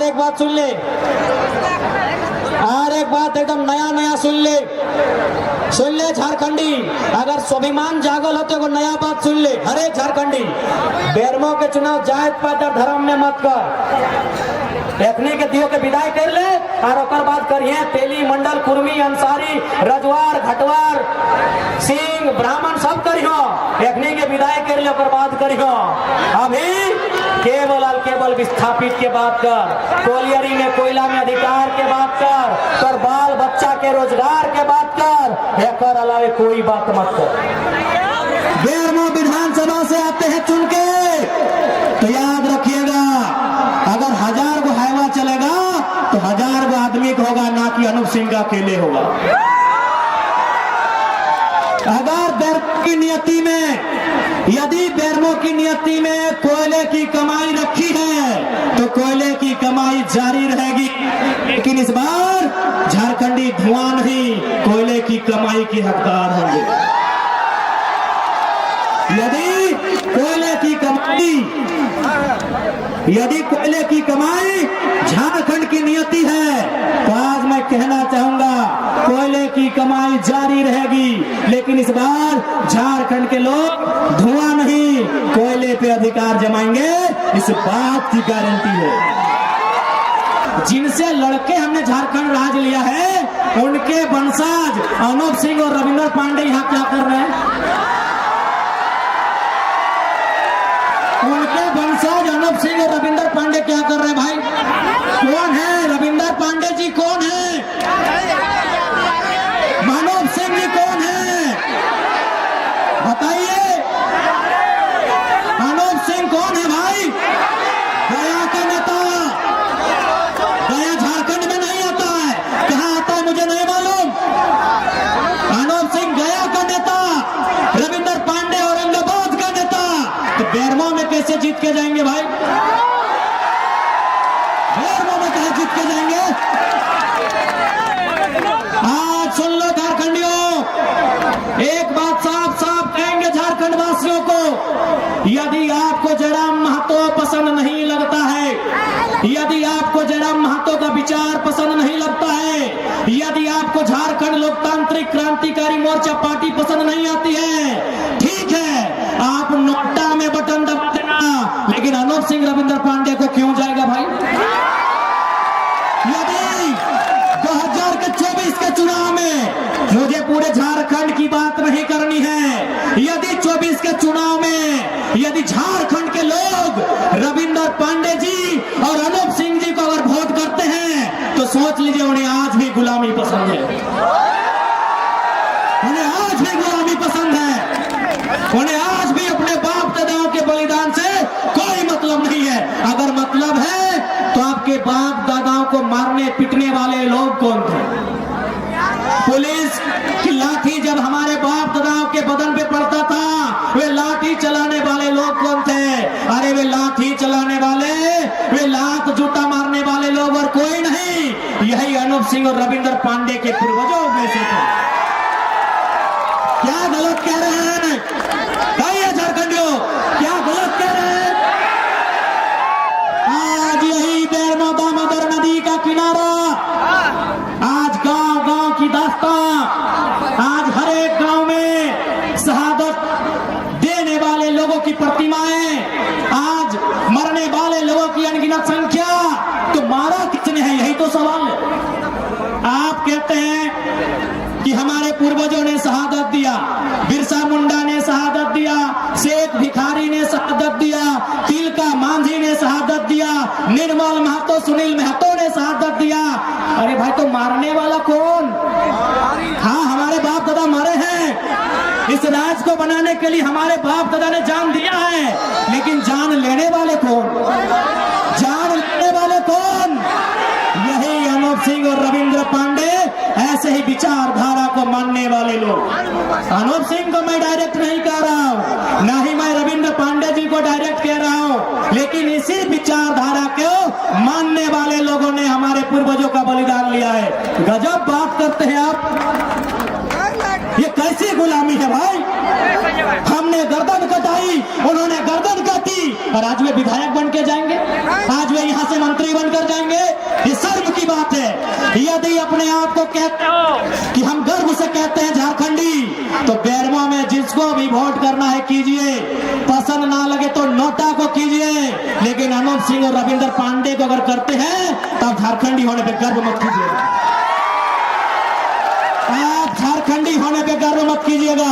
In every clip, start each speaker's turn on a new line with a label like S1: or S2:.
S1: एक बात सुन ले, और एक बात एकदम नया नया सुन ले झारखंडी, अगर स्वाभिमान जागल होते को नया बात सुन ले। अरे झारखंडी, बेरमो के चुनाव जात पात और धर्म में मत कर, देखने के दियो के विदाई कर ले और ओकर बात करिए तेली मंडल कुर्मी अंसारी रजवार घटवार सिंह ब्राह्मण सब करियो, देखने के विदाई कर ले ओकर बात करियो। अभी केवल और केवल विस्थापित के बात कर, कोलियरी में कोयला में अधिकार के बात कर, पर बाल बच्चा के रोजगार के बात कर, एकर अलावे कोई बात मत कर। बेरमो विधानसभा से आते हैं चुन के, तो याद रखिएगा अगर 1000 को हाईवा चलेगा तो 1000 को आदमी को होगा, ना कि अनूप सिंह का अकेले होगा। अगर बेरमो की नियति में, यदि बेरमो की नियति में कोयले की कमाई रखी है तो कोयले की कमाई जारी रहेगी, लेकिन इस बार झारखंडी धुआं नहीं कोयले की कमाई के हकदार होंगे। यदि कोयले की कमाई झारखंड की नियति है तो आज मैं कहना चाहूंगा कोयले की कमाई जारी रहेगी, लेकिन इस बार झारखंड के लोग धुआं नहीं कोयले पे अधिकार जमाएंगे, इस बात की गारंटी है। जिनसे लड़के हमने झारखंड राज लिया है उनके वंशज अनूप सिंह और रविंद्र पांडे यहाँ क्या कर रहे हैं? उनके वंशज अनूप सिंह और रविंद्र पांडे क्या कर रहे हैं भाई? कौन है रविंद्र पांडे जी? कौन है अनूप सिंह जी? कौन है बताइए? अनूप सिंह कौन है भाई? गया का नेता, गया झारखंड में नहीं आता है, कहाँ आता है मुझे नहीं मालूम। अनूप सिंह गया का नेता, रविंद्र पांडे औरंगाबाद का नेता, तो बेरमो में कैसे जीत के जाएंगे भाई? बेरमो में कैसे जीत के जाएंगे? आज सुन लो झारखंडियों, एक बात साफ साफ कहेंगे झारखंड वासियों को, यदि आपको जयराम महतो पसंद नहीं लगता है, यदि आपको जयराम महतो का विचार पसंद नहीं लगता है, यदि आपको झारखंड लोकतांत्रिक क्रांतिकारी मोर्चा पार्टी पसंद नहीं आती है, ठीक है आप नोटा में बटन दबा देना, लेकिन अनूप सिंह रविंद्र पांडे को क्यों जाएगा भाई? यदि 2024 के चुनाव में, मुझे पूरे झारखंड की बात नहीं करनी है, यदि 24 के चुनाव में यदि झारखंड के लोग रविंद्र पांडे जी और अनूप सिंह जी को अगर वोट करते हैं तो सोच लीजिए उन्हें आज भी गुलामी पसंद है, उन्हें आज भी गुलामी पसंद है, उन्हें आज भी अपने बाप दादाओं के बलिदान से कोई मतलब नहीं है। अगर मतलब है तो आपके बाप दादाओं को मारने पीटने वाले लोग कौन थे? पुलिस की लाठी जब हमारे बाप दादाओं के बदन पे पड़ता था, वे लाठी चलाने वाले लोग कौन थे? अरे वे लाठी चलाने वाले, वे लात जूता मारने वाले लोग और कोई नहीं, यही अनूप सिंह और रविंद्र पांडे के पूर्वजों में से थे। क्या गलत कह रहे हैं? कहिए झारखंडियों, क्या गलत कह रहे हैं? आज यही बेरमो दामोदर नदी का किनारा, आज गांव गांव की दास्तां, आज हर एक गांव में शहादत देने वाले लोगों की प्रतिमाएं, आज मरने वाले लोगों की अनगिनत संख्या, तो मारा कितने हैं यही तो सवाल है। आप कहते हैं कि हमारे पूर्वजों ने शहादत दिया, बिरसा मुंडा ने शहादत दिया, शेख भिखारी ने शहादत दिया, तिलका मांझी ने शहादत दिया, निर्मल महतो सुनील महतो ने शहादत दिया। अरे भाई तो मारने वाला कौन? हाँ हमारे बाप दादा मरे हैं, इस राज को बनाने के लिए हमारे बाप दादा ने जान दिया है, लेकिन जान लेने वाले कौन? जान लेने वाले कौन? यही अनूप सिंह और रविंद्र पांडे, ऐसे ही विचारधारा को मानने वाले लोग। अनूप सिंह को मैं डायरेक्ट नहीं कह रहा हूं, ना ही मैं रविंद्र पांडे जी को डायरेक्ट कह रहा हूं, लेकिन इसी विचारधारा को मानने वाले लोगों ने हमारे पूर्वजों का बलिदान लिया है। गजब बात करते हैं आप, ये कैसी गुलामी है भाई? हमने गर्दन कटाई, उन्होंने गर्दन काटी, और आज वे विधायक बन के जाएंगे, आज वे यहाँ से मंत्री बनकर जाएंगे। बात है। यदि अपने आप को कहते हो कि हम गर्व से कहते हैं झारखंडी, तो बेरमो में जिसको भी वोट करना है कीजिए, पसंद ना लगे तो नोटा को कीजिए, लेकिन अनूप सिंह और रविंद्र पांडे को अगर करते हैं तब झारखंडी होने पे गर्व मत कीजिएगा। आप झारखंडी होने पे गर्व मत कीजिएगा।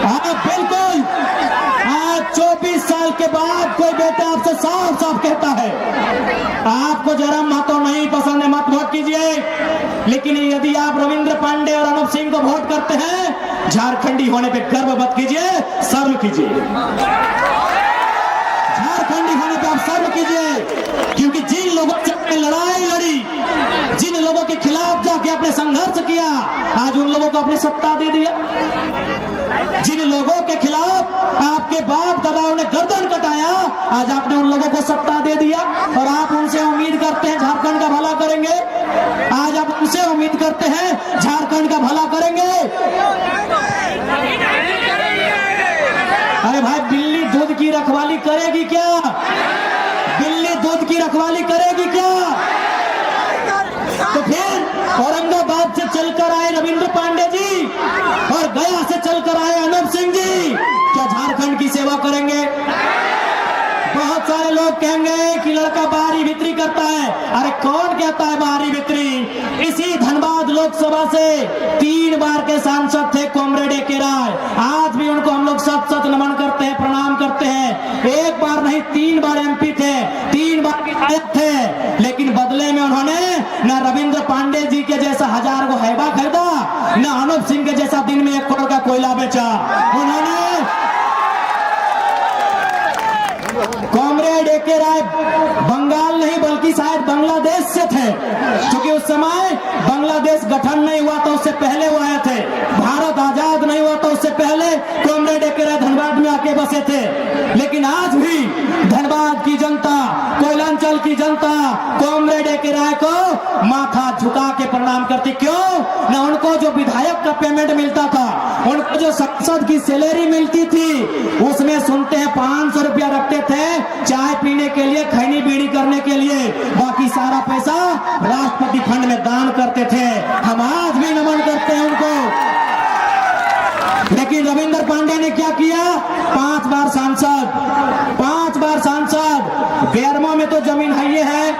S1: हाँ बिल्कुल, आज 24 साल के बाद कोई बेटा आपसे साफ साफ कहता है आपको जरा मतों नहीं पसंद है मत वोट कीजिए, लेकिन यदि आप रविंद्र पांडे और अनूप सिंह को वोट करते हैं, झारखंडी होने पे गर्व मत कीजिए, शर्म कीजिए। झारखंडी होने पे आप शर्म कीजिए, क्योंकि जिन लोगों से लड़ाई लड़ी, जिन लोगों के खिलाफ जाके आपने संघर्ष किया, आज उन लोगों को आपने सत्ता दे दिया। जिन लोगों के खिलाफ आपके बाप दादाओं ने गर्दन कटाया, आज आपने उन लोगों को सत्ता दे दिया, और आप उनसे उम्मीद करते हैं झारखंड का भला करेंगे। आज आप उनसे उम्मीद करते हैं झारखंड का भला करेंगे। अरे भाई, बिल्ली दूध की रखवाली करेगी क्या? बिल्ली दूध की रखवाली करेगी क्या? तो फिर औरंगाबाद से चलकर आए रविंद्र पांडे जी और गया से चलकर आए अनूप सिंह जी, क्या झारखंड की सेवा करेंगे? बहुत सारे लोग कहेंगे कि लड़का बाहरी भीतरी करता है। अरे कौन कहता है बाहरी भीतरी? इसी धनबाद लोकसभा से 3 बार के सांसद थे कॉमरेड ए.के. राय। आज भी उनको हम लोग सत सत नमन करते हैं, प्रणाम करते हैं। एक बार नहीं 3 बार एमपी थे, 3 बार विधायक थे, लेकिन बदले में उन्होंने न रविंद्र पांडे जी के जैसा 1000 को हैबा खरीदा, न अनूप सिंह के जैसा दिन में 1 करोड़ का कोयला बेचा। उन्होंने कॉमरेड ए.के. राय बंगाल नहीं बल्कि शायद बांग्लादेश से थे, क्योंकि उस समय बांग्लादेश गठन नहीं हुआ था, उससे पहले वो आए थे। भारत आजाद नहीं हुआ था, उससे पहले कॉमरेड ए.के. राय धनबाद में आके बसे थे। लेकिन आज भी धनबाद की जनता, कोयलांचल की जनता कॉमरेड ए.के. राय को माथा झुका के प्रणाम करती। क्यों? न उनको जो विधायक का पेमेंट मिलता था, उनको जो सांसद की सैलरी मिलती थी, उसमें सुनते हैं 500 रुपया रखते थे चाय पीने के लिए, खैनी बीड़ी करने के लिए, बाकी सारा पैसा राष्ट्रपति फंड में दान करते थे। हम आज भी नमन करते हैं उनको। लेकिन रविंद्र पांडे ने क्या किया? 5 बार सांसद, 5 बार सांसद। बेरमो में तो जमीन है, ये है।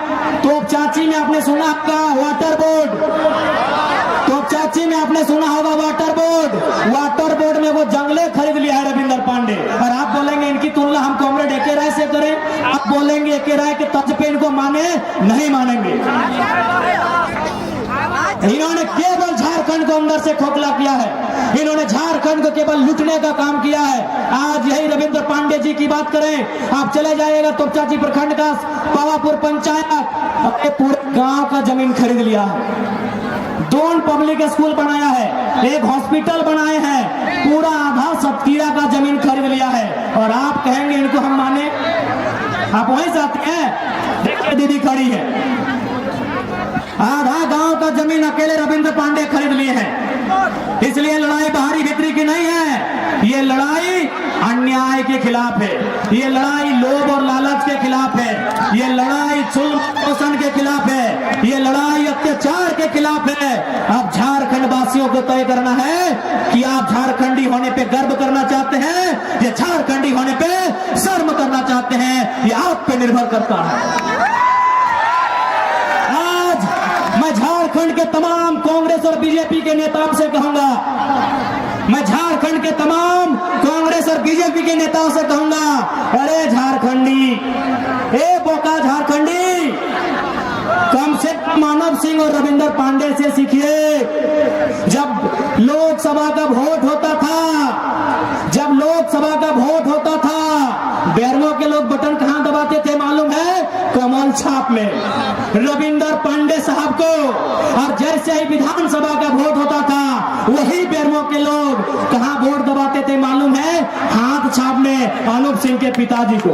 S1: तो चाची में आपने सुना आपका वाटर बोर्ड, तो चाची में आपने सुना होगा वाटर बोर्ड। वाटर बोर्ड में वो जंगले खरीद लिया है रविंद्र पांडे। और आप बोलेंगे इनकी तुलना हम कॉमरेड ए.के. राय से करें? आप बोलेंगे ए.के. राय के तर्ज पे इनको माने? नहीं मानेंगे। इन्होंने केवल झारखंड को अंदर से खोखला किया है, इन्होंने झारखंड को केवल लूटने का काम किया है। आज यही रविंद्र पांडे जी की बात करें, आप चले जाइएगा तोपचाची प्रखंड का पावापुर पंचायत, अपने पूरे गांव का जमीन खरीद लिया है। 2 पब्लिक स्कूल बनाया है, 1 हॉस्पिटल बनाए हैं, पूरा आधा सतकीरा का जमीन खरीद लिया है। और आप कहेंगे इनको हम माने? आप वहीं से आते हैं, देखिए दीदी खड़ी है, आधा गांव का जमीन अकेले रविंद्र पांडे खरीद लिए हैं। इसलिए लड़ाई बाहरी भीतरी की नहीं है, ये लड़ाई अन्याय के खिलाफ है, ये लड़ाई लोभ और लालच के खिलाफ है, ये लड़ाई जुल्म शोषण के खिलाफ है, ये लड़ाई अत्याचार के खिलाफ है। अब झारखंड वासियों को तय करना है कि आप झारखंडी होने पे गर्व करना चाहते हैं या झारखंडी होने पे शर्म करना चाहते हैं, ये आप पे निर्भर करता है। मैं झारखंड के तमाम कांग्रेस और बीजेपी के नेताओं से कहूंगा, मैं झारखंड के तमाम कांग्रेस और बीजेपी के नेताओं से कहूंगा, अरे झारखंडी, ए बोका झारखंडी, कम से कम मानव सिंह और रविंद्र पांडे से सीखिए। जब लोकसभा का वोट होता था, जब लोकसभा का वोट होता था, बेरमो के लोग बटन कहां दबाते थे मालूम है? कमल छाप में रविंद्र पांडे साहब को। और जैसे ही विधानसभा का वोट होता था, वही बेरमो के लोग कहां वोट दबाते थे मालूम है? हाथ छाप में अनूप सिंह के पिताजी को,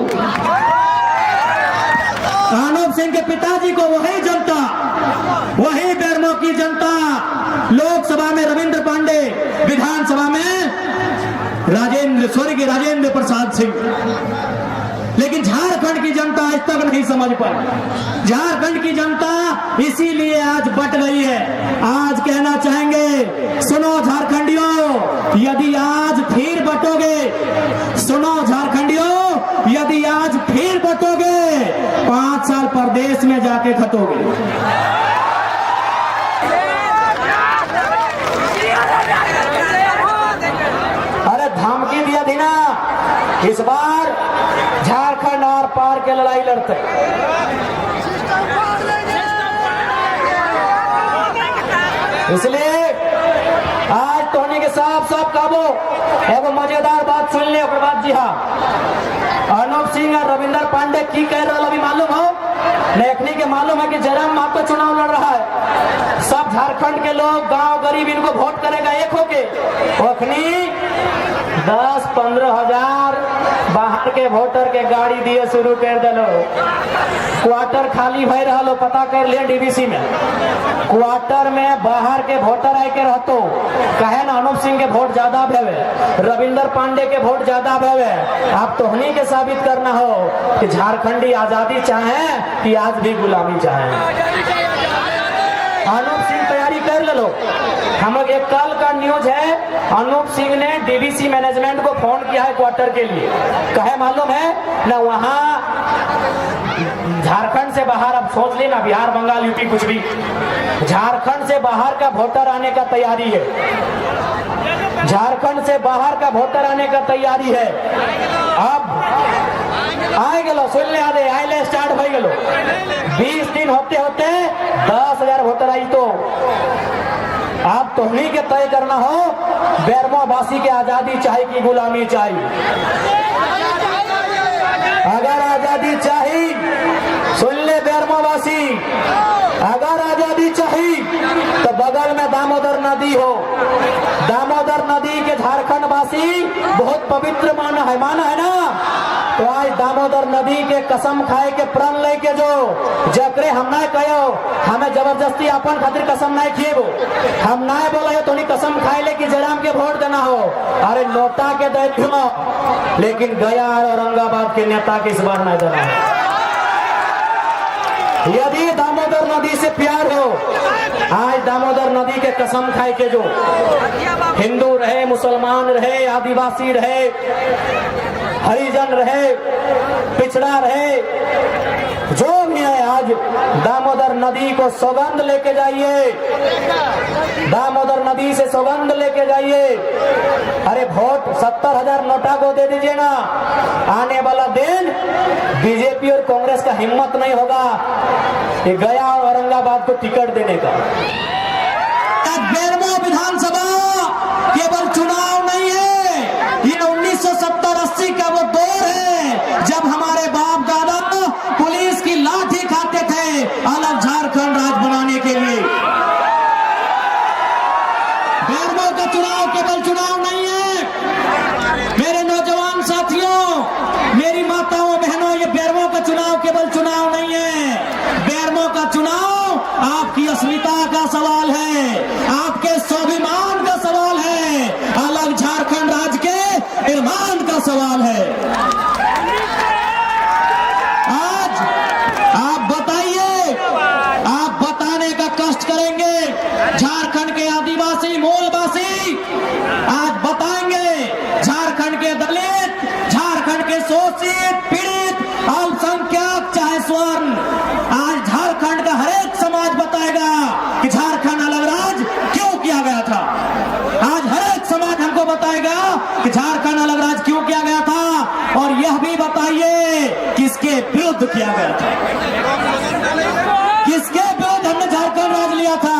S1: अनूप सिंह के पिताजी को। वही जनता, वही बेरमो की जनता लोकसभा में रविंद्र पांडे, विधानसभा में स्वर्गीय राजेंद्र प्रसाद सिंह। लेकिन झारखंड की जनता आज तक नहीं नहीं समझ पाई। झारखंड की जनता इसीलिए आज बट गई है। आज कहना चाहेंगे, सुनो झारखंडियों, यदि आज फिर बटोगे, सुनो झारखंडियों, यदि आज फिर बटोगे 5 साल परदेश में जाके खटोगे। धमकी दिया थी ना, इस बार झारखंड आर पार के लड़ाई लड़ते। इसलिए आज टोनी के साफ काबू एगो मजेदार बात सुन ले। बाद जी हाँ, अनूप सिंह और रविंदर पांडे की कह रहा अभी मालूम हो? लेखनी के मालूम है कि जयराम मातो चुनाव लड़ रहा है। सब झारखंड के लोग, गांव गरीब इनको वोट करेगा एक होके। ओखनी 10-15 हजार बाहर के वोटर के गाड़ी दिए शुरू कर दिलो। क्वार्टर खाली भय रहा, पता कर ले डीबीसी में। क्वार्टर में बाहर के वोटर आए के रहतो, कहे ना अनूप सिंह के वोट ज्यादा भेवे, रविंदर पांडे के वोट ज्यादा भेवे। आप तोहनी के साबित करना हो कि झारखंडी आजादी चाहे कि आज भी गुलामी चाहे। अनूप सिंह तैयारी कर लो। हम लोग एक कल का न्यूज है, अनूप सिंह ने डीबीसी मैनेजमेंट को फोन किया है क्वार्टर के लिए। कहे मालूम है ना, वहां झारखंड से बाहर, अब सोच लेना बिहार बंगाल यूपी कुछ भी, झारखंड से बाहर का वोटर आने का तैयारी है। झारखंड से बाहर का वोटर आने का तैयारी है। अब आए गलो, सुन ले आदे आइले स्टार्ट हो गलो। 20 दिन होते होते 10,000 वोटर आई। तो आप तोहनी के तय करना हो, बेरमो वासी के आजादी चाहिए कि गुलामी चाहिए। अगर आजादी चाहिए, सुन ले बेरमो वासी, अगर आजादी चाहिए तो बगल में दामोदर नदी हो। दामोदर नदी के झारखंड वासी बहुत पवित्र माना है ना। तो आज दामोदर नदी के कसम खाए के प्रण लेके जो जकरे हम ना कहो, हमें जबरदस्ती अपन खातिर कसम नहीं खिएबो। हम ना बोले तो कसम खाए ले कि जयराम के वोट देना हो। अरे नोटा के दे दो, लेकिन गया और औरंगाबाद के नेता के इस बार नहीं देना है। यदि दामोदर नदी से प्यार हो, आज दामोदर नदी के कसम खाए के जो हिंदू रहे, मुसलमान रहे, आदिवासी रहे, हरिजन रहे, पिछड़ा रहे, जो भी है, आज दामोदर नदी को सौगंध लेके जाइए। दामोदर नदी से सौगंध लेके जाइए। अरे वोट 70,000 नोटा को दे दीजिए ना। आने वाला दिन बीजेपी और कांग्रेस का हिम्मत नहीं होगा कि गया और औरंगाबाद को टिकट देने का। बेरमो विधानसभा केवल चुनाव नहीं है, ये 1970-80 का वो दौर है जब हमारे बाप दादा पुलिस की लाठी खाते थे अलग झारखंड राज्य बनाने के लिए। बेरमो का चुनाव केवल चुनाव नहीं है मेरे नौजवान साथियों, मेरी माताओं बहनों, ये बेरमो का चुनाव केवल चुनाव नहीं है। बेरमो का चुनाव आपकी अस्मिता का सवाल है, आपके स्वाभिमान का सवाल है, अलग झारखंड राज्य के निर्माण का सवाल है। आज आप बताइए, आप बताने का कष्ट करेंगे। झारखंड के आदिवासी मूलवासी आज बताएंगे, झारखंड के दलित, झारखंड के शोषित, पीड़ित, अल्पसंख्यक चाहे स्वर्ण, आज झारखंड का हर एक समाज बताएगा कि झारखंड अलग राज्य क्यों किया गया था। आज हर एक समाज हमको बताएगा कि झारखंड अलग राज्य क्यों किया गया था, और यह भी बताइए किसके विरुद्ध किया गया था, किसके विरुद्ध हमने झारखंड राज्य लिया था।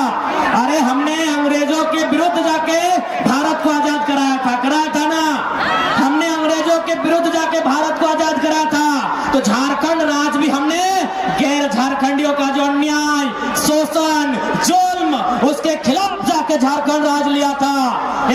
S1: अरे हमने अंग्रेजों के विरुद्ध जाके भारत को आजाद कराया था ना। हमने अंग्रेजों के विरुद्ध जाके भारत को आजाद कराया था। तो झारखंड राज्य भी हमने गैर झारखंडियों का जो अन्याय, शोषण, जुल्म, उसके खिलाफ जाके झारखंड राज्य लिया था।